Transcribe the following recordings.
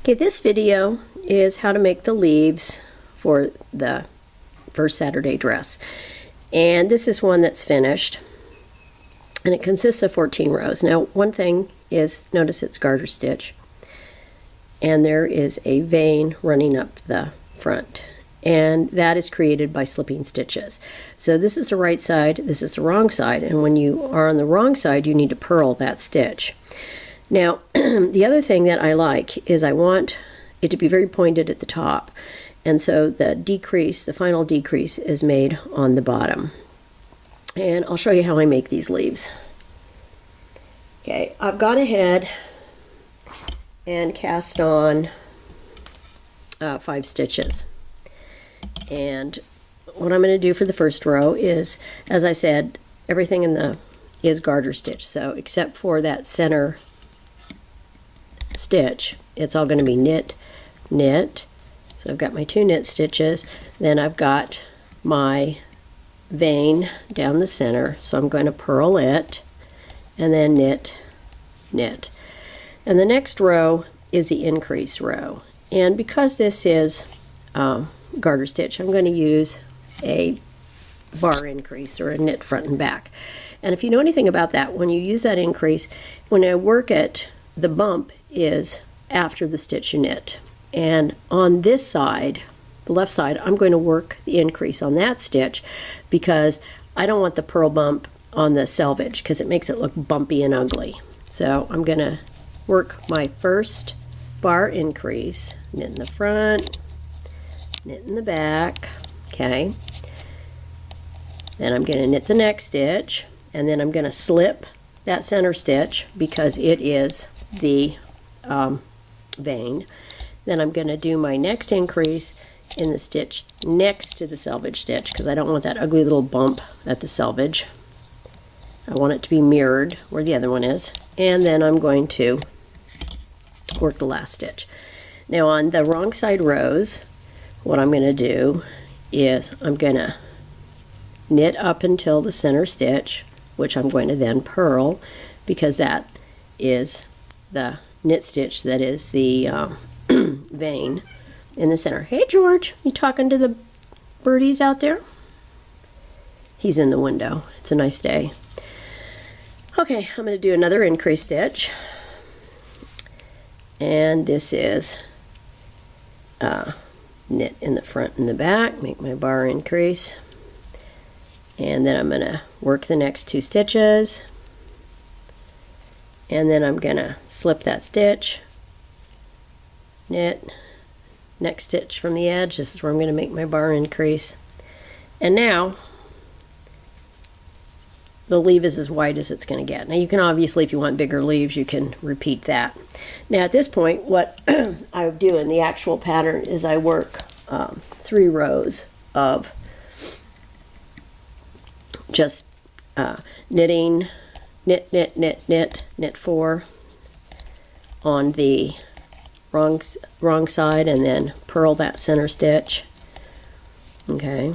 Okay, this video is how to make the leaves for the first Saturday dress. And this is one that's finished. And it consists of 14 rows. Now, one thing is, notice it's garter stitch. And there is a vein running up the front. And that is created by slipping stitches. So this is the right side, this is the wrong side. And when you are on the wrong side, you need to purl that stitch. Now, the other thing that I like is I want it to be very pointed at the top. And so the decrease, the final decrease, is made on the bottom. And I'll show you how I make these leaves. Okay, I've gone ahead and cast on 5 stitches. And what I'm going to do for the first row is, as I said, everything is garter stitch. So except for that center stitch, it's all going to be knit, knit. So I've got my 2 knit stitches, then I've got my vein down the center, so I'm going to purl it, and then knit, knit. And the next row is the increase row. And because this is garter stitch, I'm going to use a bar increase or a knit front and back. And if you know anything about that, when you use that increase, when I work it, the bump is after the stitch you knit. And on this side, the left side, I'm going to work the increase on that stitch because I don't want the purl bump on the selvage because it makes it look bumpy and ugly. So I'm going to work my first bar increase, knit in the front, knit in the back, okay. Then I'm going to knit the next stitch, and then I'm going to slip that center stitch because it is the vein. Then I'm going to do my next increase in the stitch next to the selvage stitch because I don't want that ugly little bump at the selvage. I want it to be mirrored where the other one is. And then I'm going to work the last stitch. Now on the wrong side rows, what I'm going to do is I'm going to knit up until the center stitch, which I'm going to then purl because that is the knit stitch that is the vein in the center. Hey George, you talking to the birdies out there? He's in the window. It's a nice day. Okay, I'm going to do another increase stitch. And this is knit in the front and the back, make my bar increase. And then I'm going to work the next 2 stitches. And then I'm going to slip that stitch, knit, next stitch from the edge. This is where I'm going to make my bar increase. And now the leaf is as wide as it's going to get. Now you can obviously, if you want bigger leaves, you can repeat that. Now at this point, what I do in the actual pattern is I work 3 rows of just knitting, knit, knit, knit, knit, knit 4 on the wrong side, and then purl that center stitch. Okay.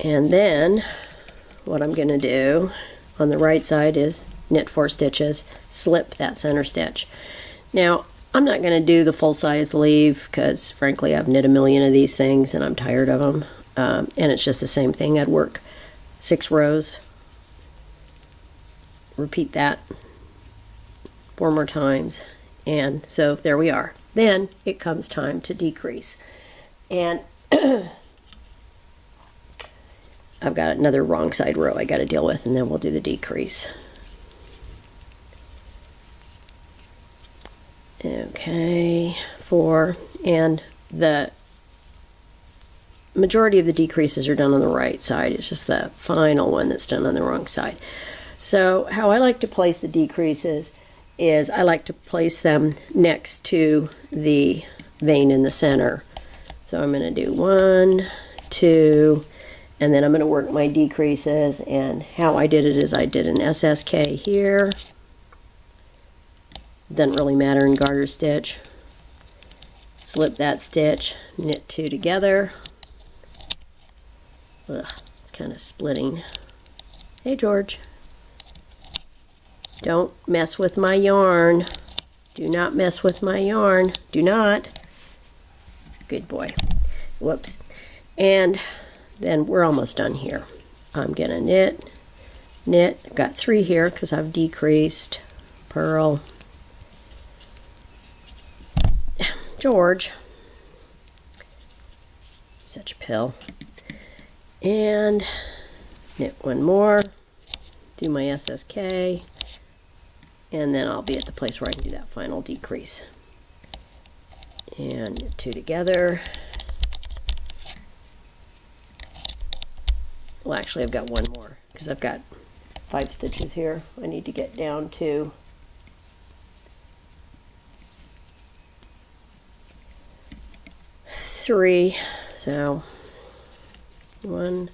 And then what I'm going to do on the right side is knit 4 stitches, slip that center stitch. Now I'm not going to do the full size leaf because frankly I've knit a million of these things and I'm tired of them. And it's just the same thing. I'd work 6 rows, repeat that 4 more times, and so there we are. Then it comes time to decrease. And I've got another wrong side row I got to deal with, and then we'll do the decrease. Okay, 4, and the majority of the decreases are done on the right side. It's just the final one that's done on the wrong side. So how I like to place the decreases is I like to place them next to the vein in the center. So I'm going to do 1, 2, and then I'm going to work my decreases, and how I did it is I did an SSK here. Doesn't really matter in garter stitch. Slip that stitch, knit 2 together. Ugh, it's kind of splitting. Hey George. Don't mess with my yarn. Do not mess with my yarn. Do not. Good boy. Whoops. And then we're almost done here. I'm going to knit, knit. I've got 3 here because I've decreased. Purl. George. Such a pill. And knit 1 more. Do my SSK. And then I'll be at the place where I can do that final decrease. And knit 2 together. Well, actually, I've got 1 more because I've got 5 stitches here. I need to get down to 3. So 1,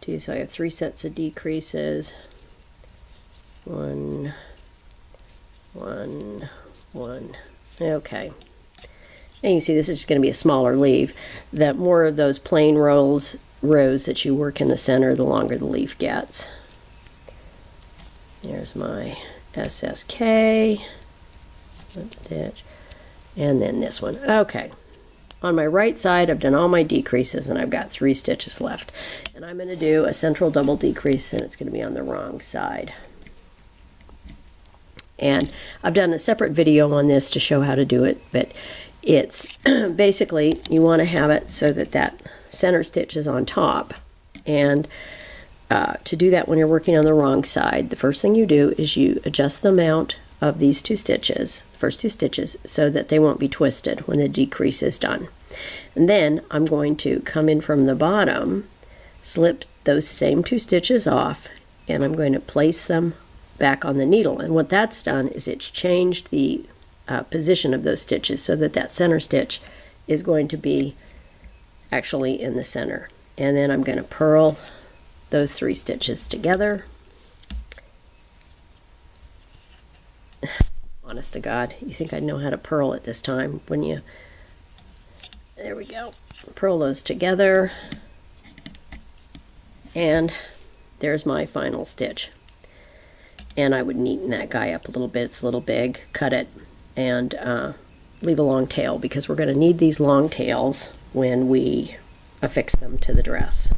2. So I have 3 sets of decreases. 1, 1, 1. Okay. And you can see this is just going to be a smaller leaf. The more of those plain rows that you work in the center, the longer the leaf gets. There's my SSK. One stitch. And then this one. Okay. On my right side, I've done all my decreases, and I've got 3 stitches left. And I'm going to do a central double decrease, and it's going to be on the wrong side. And I've done a separate video on this to show how to do it, but it's basically you want to have it so that that center stitch is on top. And to do that when you're working on the wrong side, the first thing you do is you adjust the amount of these 2 stitches, first 2 stitches, so that they won't be twisted when the decrease is done. And then I'm going to come in from the bottom, slip those same 2 stitches off, and I'm going to place them back on the needle. And what that's done is it's changed the position of those stitches so that that center stitch is going to be actually in the center. And then I'm going to purl those 3 stitches together. Honest to God, you think I'd know how to purl at this time, wouldn't you? There we go. Purl those together. And there's my final stitch. And I would neaten that guy up a little bit. It's a little big. Cut it and leave a long tail, because we're going to need these long tails when we affix them to the dress.